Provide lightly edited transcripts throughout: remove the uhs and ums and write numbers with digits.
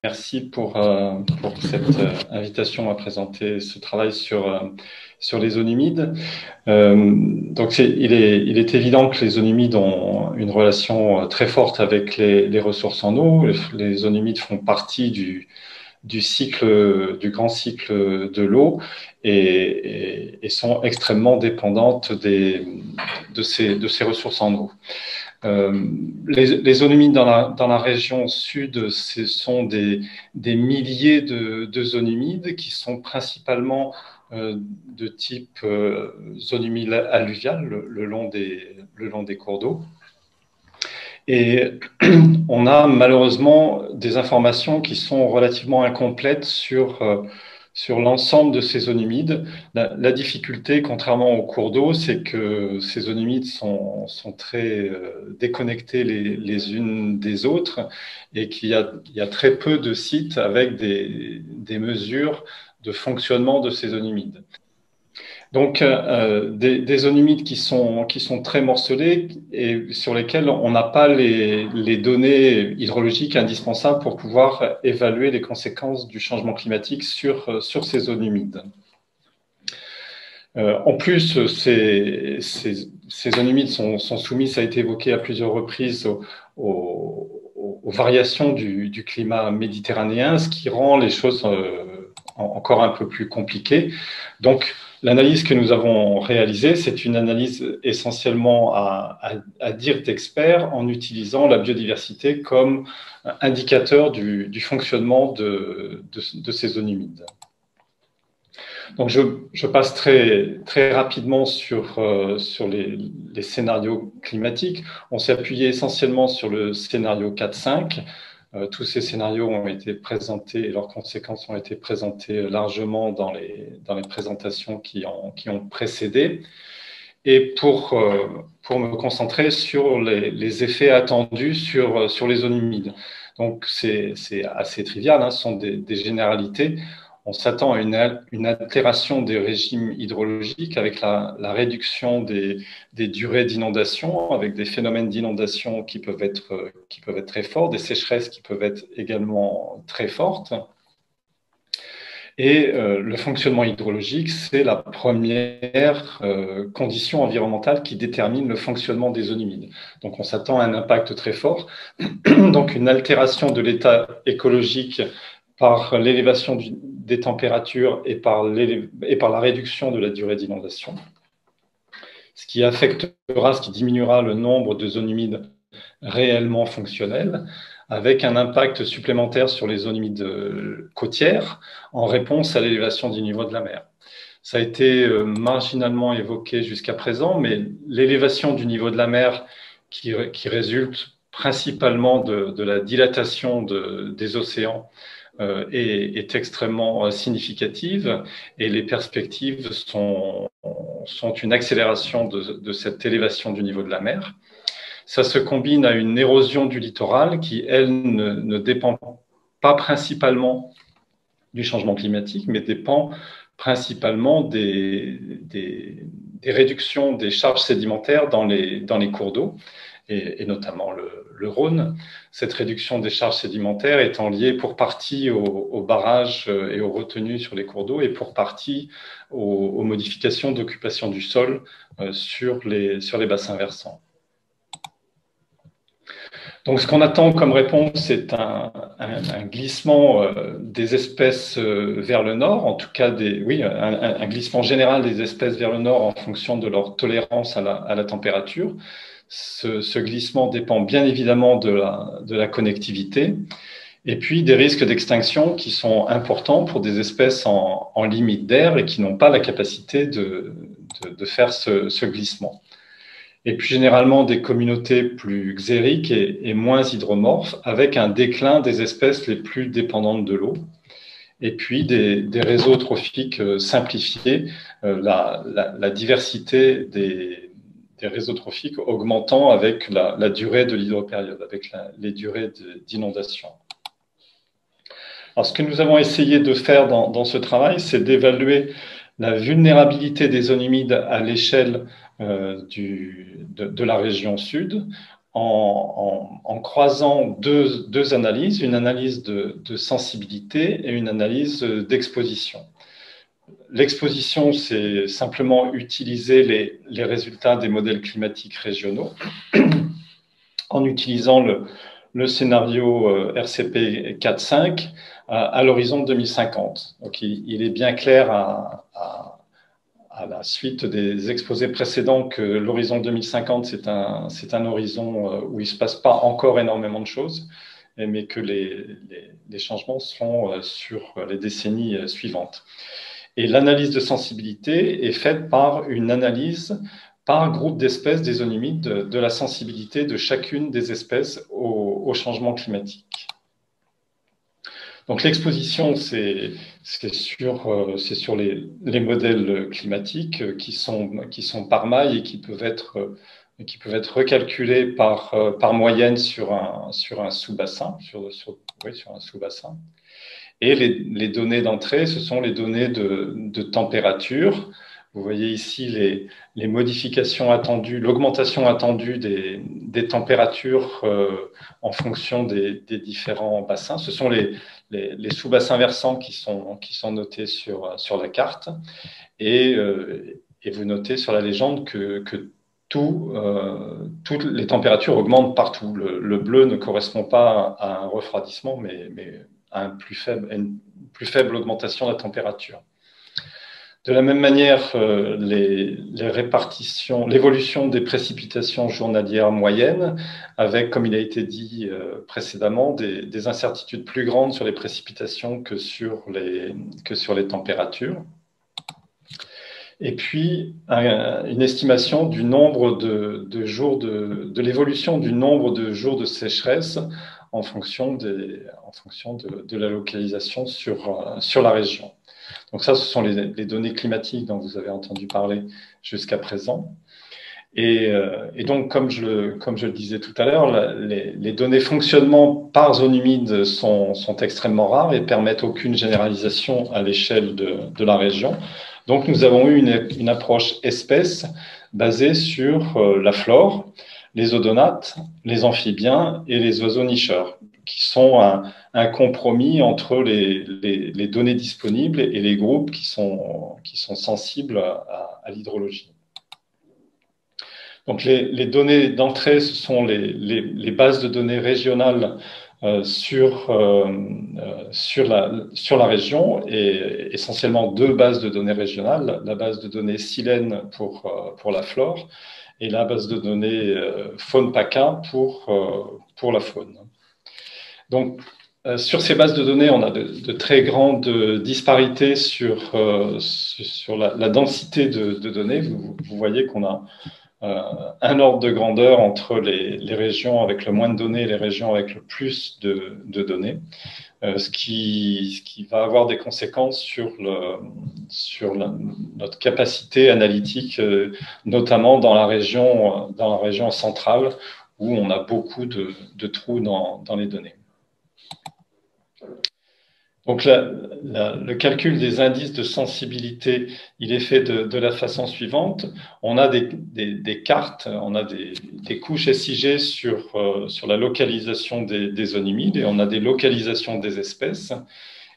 Merci pour cette invitation à présenter ce travail sur les zones humides. Donc, il est évident que les zones humides ont une relation très forte avec les ressources en eau. Les zones humides font partie du cycle, du grand cycle de l'eau et sont extrêmement dépendantes de ces ressources en eau. Les zones humides dans la région sud, ce sont des milliers de zones humides qui sont principalement de type zone humide alluviale le long des cours d'eau. Et on a malheureusement des informations qui sont relativement incomplètes sur l'ensemble de ces zones humides. La difficulté, contrairement aux cours d'eau, c'est que ces zones humides sont très déconnectées les unes des autres et il y a très peu de sites avec des mesures de fonctionnement de ces zones humides. Donc, des zones humides qui sont très morcelées et sur lesquelles on n'a pas les données hydrologiques indispensables pour pouvoir évaluer les conséquences du changement climatique sur ces zones humides. En plus, ces zones humides sont soumises, ça a été évoqué à plusieurs reprises, aux variations du climat méditerranéen, ce qui rend les choses encore un peu plus compliquées. Donc, l'analyse que nous avons réalisée, c'est une analyse essentiellement à dire d'experts en utilisant la biodiversité comme indicateur du fonctionnement de ces zones humides. Donc, je passe très rapidement sur les scénarios climatiques. On s'est appuyé essentiellement sur le scénario 4-5. Tous ces scénarios ont été présentés et leurs conséquences ont été présentées largement dans les présentations qui ont précédé. Et pour me concentrer sur les effets attendus sur les zones humides. Donc, c'est assez trivial, hein, ce sont des généralités. On s'attend à une altération des régimes hydrologiques avec la réduction des durées d'inondation, avec des phénomènes d'inondation qui peuvent être très forts, des sécheresses qui peuvent être également très fortes. Et le fonctionnement hydrologique, c'est la première condition environnementale qui détermine le fonctionnement des zones humides. Donc, on s'attend à un impact très fort, donc une altération de l'état écologique par l'élévation des températures et par la réduction de la durée d'inondation, ce qui diminuera le nombre de zones humides réellement fonctionnelles, avec un impact supplémentaire sur les zones humides côtières en réponse à l'élévation du niveau de la mer. Ça a été marginalement évoqué jusqu'à présent, mais l'élévation du niveau de la mer qui résulte principalement de la dilatation des océans est extrêmement significative et les perspectives sont une accélération de cette élévation du niveau de la mer. Ça se combine à une érosion du littoral qui, elle, ne dépend pas principalement du changement climatique, mais dépend principalement des réductions des charges sédimentaires dans les cours d'eau, et notamment le Rhône. Cette réduction des charges sédimentaires étant liée pour partie aux barrages et aux retenues sur les cours d'eau et pour partie aux modifications d'occupation du sol sur les bassins versants. Donc, ce qu'on attend comme réponse, c'est un glissement des espèces vers le nord, en tout cas, un glissement général des espèces vers le nord en fonction de leur tolérance à la température. Ce glissement dépend bien évidemment de la connectivité et puis des risques d'extinction qui sont importants pour des espèces en limite d'air et qui n'ont pas la capacité de faire ce glissement. Et puis généralement des communautés plus xériques et moins hydromorphes, avec un déclin des espèces les plus dépendantes de l'eau, et puis des réseaux trophiques simplifiés, la diversité des réseaux trophiques augmentant avec la durée de l'hydropériode, avec les durées d'inondation. Alors, ce que nous avons essayé de faire dans ce travail, c'est d'évaluer la vulnérabilité des zones humides à l'échelle de la région sud en en croisant deux analyses, une analyse de sensibilité et une analyse d'exposition. L'exposition, c'est simplement utiliser les résultats des modèles climatiques régionaux en utilisant le scénario RCP 4.5 à l'horizon 2050. Donc, il est bien clair à la suite des exposés précédents que l'horizon 2050, c'est un horizon où il ne se passe pas encore énormément de choses, mais que les changements seront sur les décennies suivantes. Et l'analyse de sensibilité est faite par une analyse par groupe d'espèces des zones humides de la sensibilité de chacune des espèces au changement climatique. Donc l'exposition, c'est sur les modèles climatiques qui sont par maille et qui peuvent être recalculés par moyenne sur un sous-bassin, sur un sous-bassin. Et les données d'entrée, ce sont les données de température. Vous voyez ici les modifications attendues, l'augmentation attendue des températures en fonction des différents bassins. Ce sont les sous-bassins versants qui sont notés sur la carte. Et vous notez sur la légende que toutes les températures augmentent partout. Le bleu ne correspond pas à un refroidissement, mais à une plus faible augmentation de la température. De la même manière, l'évolution des précipitations journalières moyennes, avec, comme il a été dit précédemment, des incertitudes plus grandes sur les précipitations que sur les températures. Et puis, une estimation du nombre de jours de l'évolution du nombre de jours de sécheresse en fonction de la localisation sur la région. Donc ça, ce sont les données climatiques dont vous avez entendu parler jusqu'à présent. Et donc, comme je le disais tout à l'heure, les données fonctionnement par zone humide sont extrêmement rares et permettent aucune généralisation à l'échelle de la région. Donc, nous avons eu une approche espèce basée sur la flore, les odonates, les amphibiens et les oiseaux nicheurs, qui sont un compromis entre les données disponibles et les groupes qui sont sensibles à l'hydrologie. Donc, les données d'entrée, ce sont les bases de données régionales sur la région, et essentiellement deux bases de données régionales, la base de données Silène pour la flore et la base de données faune-PACA pour la faune. Donc, sur ces bases de données, on a de très grandes disparités sur la densité de données. Vous voyez qu'on a un ordre de grandeur entre les régions avec le moins de données et les régions avec le plus de données, ce qui va avoir des conséquences sur notre capacité analytique, notamment dans la région centrale où on a beaucoup de trous dans les données. Donc, le calcul des indices de sensibilité, il est fait de la façon suivante. On a des cartes, on a des couches SIG sur la localisation des zones humides, et on a des localisations des espèces.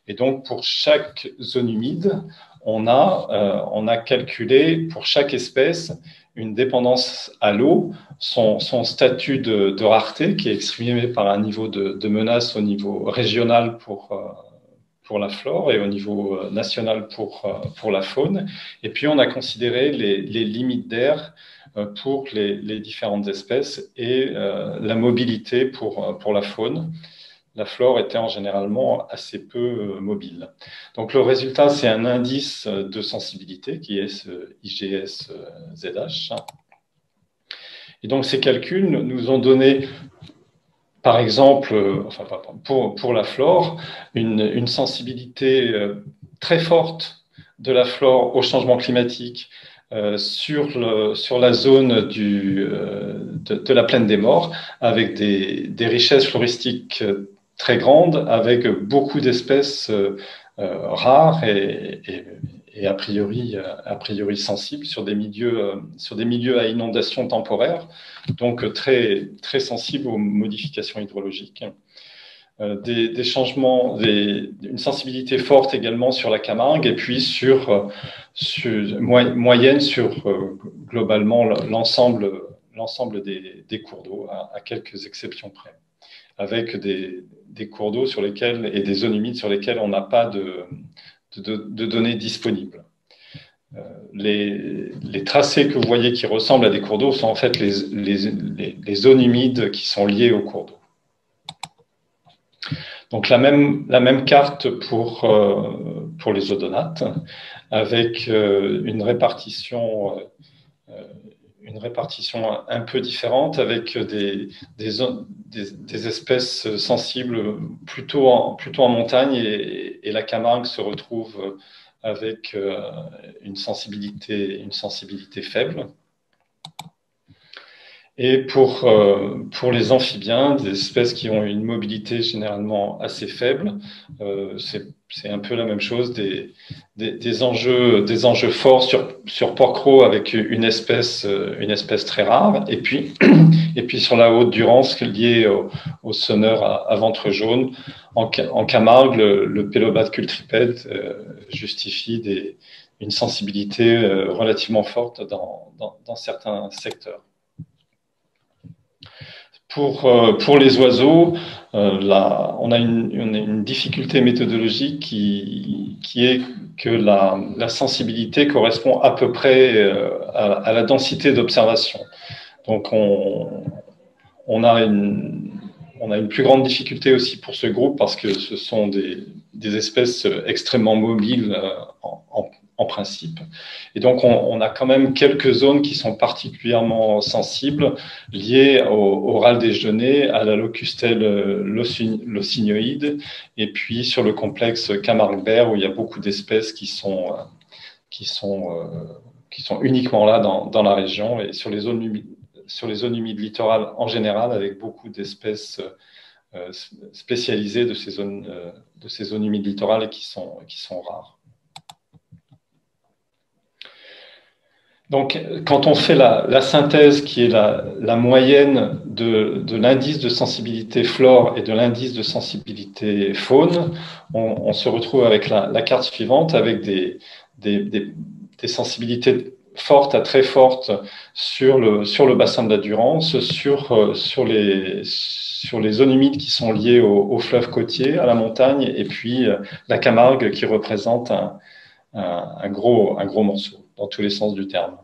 Et donc, pour chaque zone humide, on a calculé pour chaque espèce une dépendance à l'eau, son statut de rareté, qui est exprimé par un niveau de menace au niveau régional pour la flore et au niveau national pour la faune. Et puis, on a considéré les limites d'air pour les différentes espèces et la mobilité pour la faune. La flore étant généralement assez peu mobile. Donc, le résultat, c'est un indice de sensibilité qui est ce IGS-ZH. Et donc, ces calculs nous ont donné, par exemple, pour la flore, une sensibilité très forte de la flore au changement climatique sur la zone de la plaine des Morts, avec des richesses floristiques très grandes, avec beaucoup d'espèces rares et et a priori sensibles sur des milieux à inondation temporaire, donc très, très sensibles aux modifications hydrologiques. Des changements, une sensibilité forte également sur la Camargue, et puis moyenne sur globalement l'ensemble des cours d'eau, à quelques exceptions près, avec des cours d'eau sur lesquels et des zones humides sur lesquelles on n'a pas de données disponibles. Les tracés que vous voyez qui ressemblent à des cours d'eau sont en fait les zones humides qui sont liées aux cours d'eau. Donc la même carte pour les odonates, avec une répartition un peu différente, avec des espèces sensibles plutôt en montagne, et la Camargue se retrouve avec une sensibilité faible. Et pour les amphibiens, des espèces qui ont une mobilité généralement assez faible, c'est un peu la même chose, des enjeux forts sur Porquerolles avec une espèce très rare, et puis sur la Haute-Durance liée au sonneur à ventre jaune. En Camargue, le Pélobate cultripède justifie une sensibilité relativement forte dans certains secteurs. Pour les oiseaux, on a une difficulté méthodologique qui est que la sensibilité correspond à peu près à la densité d'observation. Donc, on a une plus grande difficulté aussi pour ce groupe, parce que ce sont des espèces extrêmement mobiles en principe. Et donc, on a quand même quelques zones qui sont particulièrement sensibles, liées au râle déjeuner, à la locustelle locignoïde, et puis sur le complexe Camargue-Berre, où il y a beaucoup d'espèces qui sont uniquement là dans la région, et sur les zones humides littorales en général, avec beaucoup d'espèces spécialisées de ces zones humides littorales, et qui sont rares. Donc, quand on fait la synthèse, qui est la moyenne de l'indice de sensibilité flore et de l'indice de sensibilité faune, on se retrouve avec la carte suivante, avec des sensibilités fortes à très fortes sur le bassin de la Durance, sur les zones humides qui sont liées au fleuve côtier, à la montagne, et puis la Camargue, qui représente un gros morceau, dans tous les sens du terme.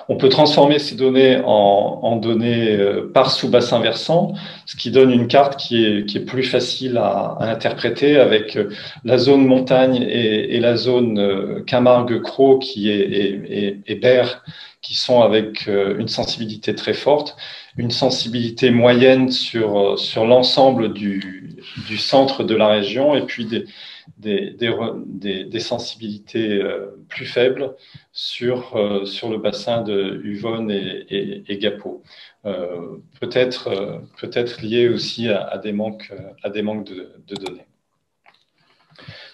On peut transformer ces données en données par sous-bassin versant, ce qui donne une carte qui est plus facile à interpréter, avec la zone montagne et la zone Camargue-Cros et Berre, qui sont avec une sensibilité très forte, une sensibilité moyenne sur l'ensemble du centre de la région, et puis des sensibilités plus faibles sur le bassin de Uvonne et Gapot. Peut-être lié aussi à des manques de données.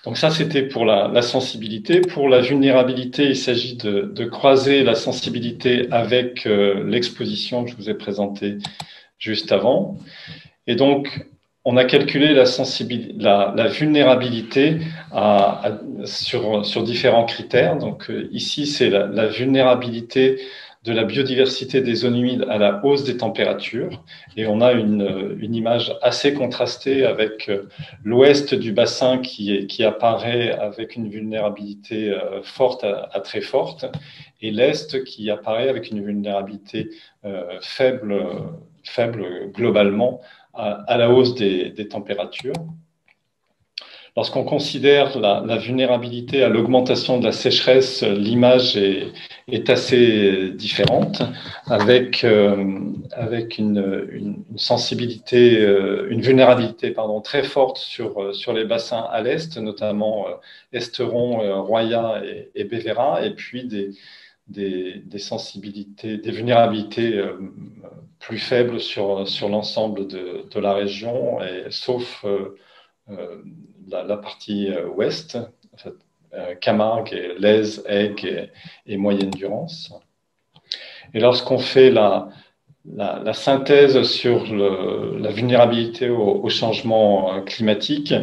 Donc ça, c'était pour la sensibilité. Pour la vulnérabilité, il s'agit de croiser la sensibilité avec l'exposition que je vous ai présentée juste avant. Et donc, on a calculé la vulnérabilité sur différents critères. Donc ici, c'est la vulnérabilité de la biodiversité des zones humides à la hausse des températures. Et on a une image assez contrastée, avec l'ouest du bassin qui apparaît avec une vulnérabilité forte à très forte, et l'est qui apparaît avec une vulnérabilité faible globalement à la hausse des températures. Lorsqu'on considère la vulnérabilité à l'augmentation de la sécheresse, l'image est assez différente, avec une sensibilité, une vulnérabilité très forte sur les bassins à l'est, notamment Esteron, Roya et Bévéra, et puis des sensibilités, des vulnérabilités plus faibles sur l'ensemble de la région, sauf la partie ouest, en fait, Camargue et Lèze, Aigues et Moyenne-Durance. Et lorsqu'on fait la synthèse sur la vulnérabilité au changement climatique,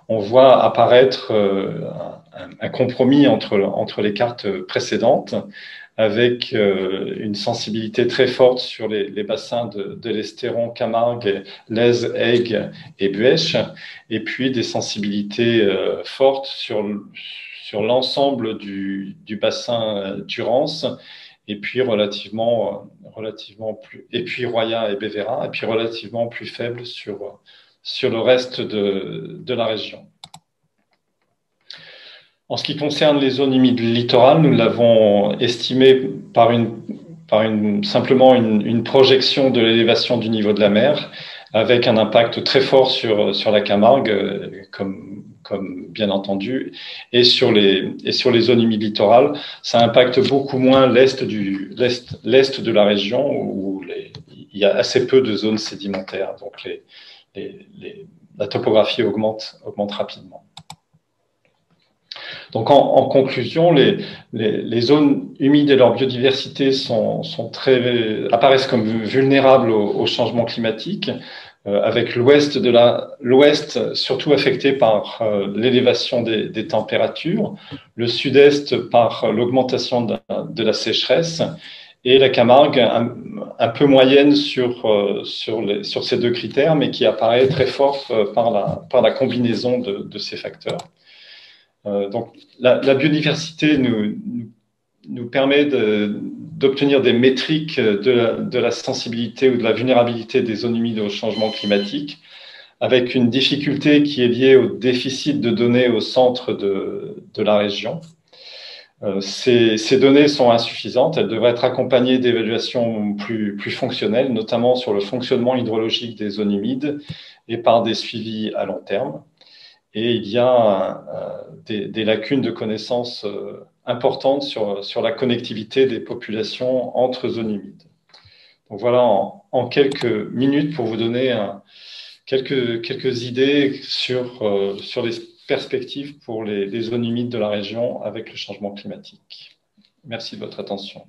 on voit apparaître un compromis entre les cartes précédentes, avec une sensibilité très forte sur les bassins de l'Estéron, Camargue, Lèze, Aigues et Buëch, et puis des sensibilités fortes sur l'ensemble du bassin Durance, et puis et puis Roya et Bévérin, et puis relativement plus faible sur le reste de la région. En ce qui concerne les zones humides littorales, nous l'avons estimé simplement une projection de l'élévation du niveau de la mer, avec un impact très fort sur la Camargue, comme bien entendu, et sur les zones humides littorales. Ça impacte beaucoup moins l'est de la région, où il y a assez peu de zones sédimentaires, donc la topographie augmente rapidement. Donc, en conclusion, les zones humides et leur biodiversité apparaissent comme vulnérables au changement climatique, avec l'ouest surtout affecté par l'élévation des températures, le sud-est par l'augmentation de la sécheresse, et la Camargue un peu moyenne sur ces deux critères, mais qui apparaît très forte par la combinaison de ces facteurs. Donc, la biodiversité nous permet d'obtenir des métriques de la sensibilité ou de la vulnérabilité des zones humides au changement climatique, avec une difficulté qui est liée au déficit de données au centre de la région. Ces données sont insuffisantes, elles devraient être accompagnées d'évaluations plus fonctionnelles, notamment sur le fonctionnement hydrologique des zones humides et par des suivis à long terme. Et il y a des lacunes de connaissances importantes sur la connectivité des populations entre zones humides. Donc voilà, en quelques minutes, pour vous donner quelques idées sur les perspectives pour les zones humides de la région avec le changement climatique. Merci de votre attention.